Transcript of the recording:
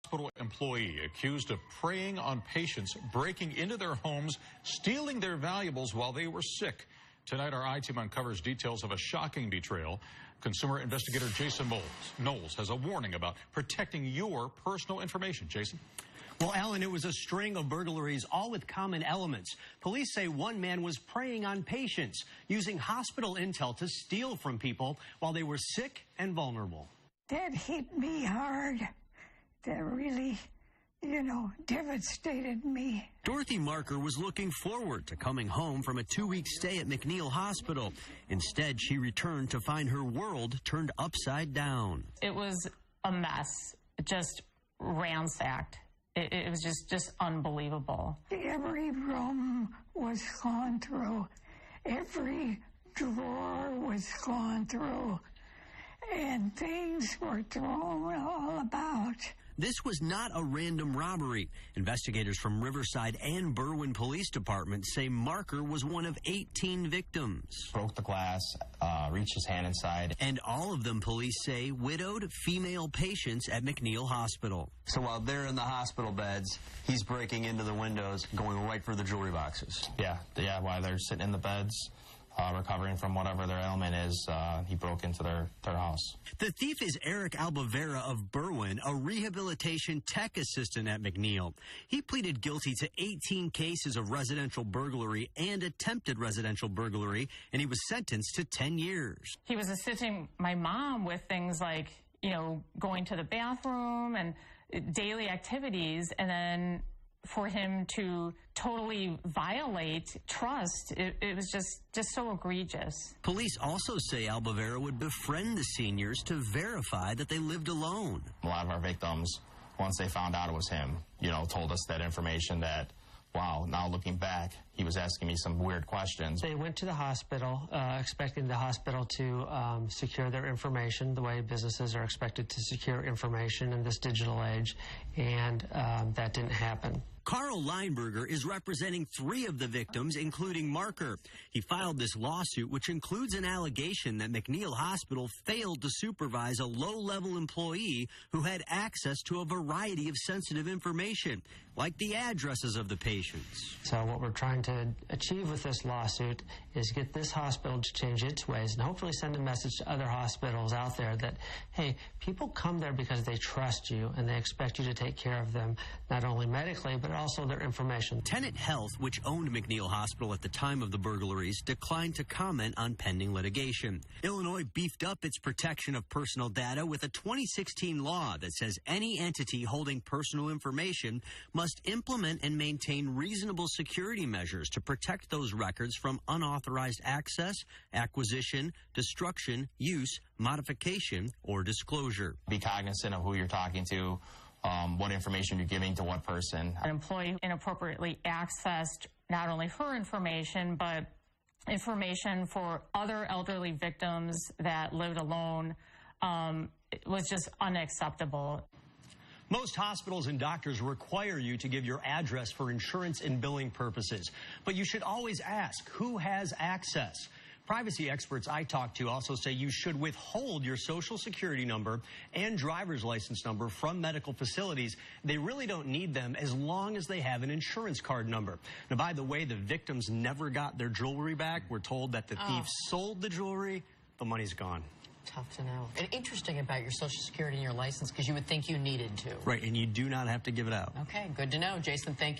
Hospital employee accused of preying on patients, breaking into their homes, stealing their valuables while they were sick. Tonight, our I-Team uncovers details of a shocking betrayal. Consumer investigator Jason Knowles has a warning about protecting your personal information. Jason? Well, Alan, it was a string of burglaries, all with common elements. Police say one man was preying on patients, using hospital intel to steal from people while they were sick and vulnerable. That hit me hard. That really, devastated me. Dorothy Marker was looking forward to coming home from a 2-week stay at McNeil Hospital. Instead, she returned to find her world turned upside down. It was a mess, just ransacked. It was just unbelievable. Every room was gone through. Every drawer was gone through. And things were thrown all about. This was not a random robbery. Investigators from Riverside and Berwyn Police Department say Marker was one of 18 victims. Broke the glass, reached his hand inside. And all of them, police say, widowed female patients at McNeil Hospital. So while they're in the hospital beds, he's breaking into the windows, going right for the jewelry boxes. Yeah, while they're sitting in the beds, recovering from whatever their ailment is, he broke into their house. The thief is Eric Albavera of Berwyn, a rehabilitation tech assistant at McNeil. He pleaded guilty to 18 cases of residential burglary and attempted residential burglary, and he was sentenced to 10 years. He was assisting my mom with things like, going to the bathroom and daily activities, and then for him to totally violate trust, it was just so egregious. Police also say Albavera would befriend the seniors to verify that they lived alone. A lot of our victims, once they found out it was him, told us that information that, wow, now looking back, he was asking me some weird questions. They went to the hospital, expecting the hospital to secure their information the way businesses are expected to secure information in this digital age, and that didn't happen. Carl Lineberger is representing 3 of the victims, including Marker. He filed this lawsuit, which includes an allegation that McNeil Hospital failed to supervise a low-level employee who had access to a variety of sensitive information, like the addresses of the patients. So what we're trying to achieve with this lawsuit is get this hospital to change its ways and hopefully send a message to other hospitals out there that, hey, people come there because they trust you and they expect you to take care of them, not only medically, but also their information. Tenet Health, which owned McNeil Hospital at the time of the burglaries, declined to comment on pending litigation. Illinois beefed up its protection of personal data with a 2016 law that says any entity holding personal information must implement and maintain reasonable security measures to protect those records from unauthorized access, acquisition, destruction, use, modification, or disclosure. Be cognizant of who you're talking to, what information you're giving to what person. An employee inappropriately accessed not only her information, but information for other elderly victims that lived alone. It was just unacceptable. Most hospitals and doctors require you to give your address for insurance and billing purposes, but you should always ask who has access. Privacy experts I talked to also say you should withhold your social security number and driver's license number from medical facilities. They really don't need them as long as they have an insurance card number. Now, by the way, the victims never got their jewelry back. We're told that the thief sold the jewelry. The money's gone. Tough to know. And interesting about your Social Security and your license, because you would think you needed to. Right, and you do not have to give it out. Okay, good to know. Jason, thank you.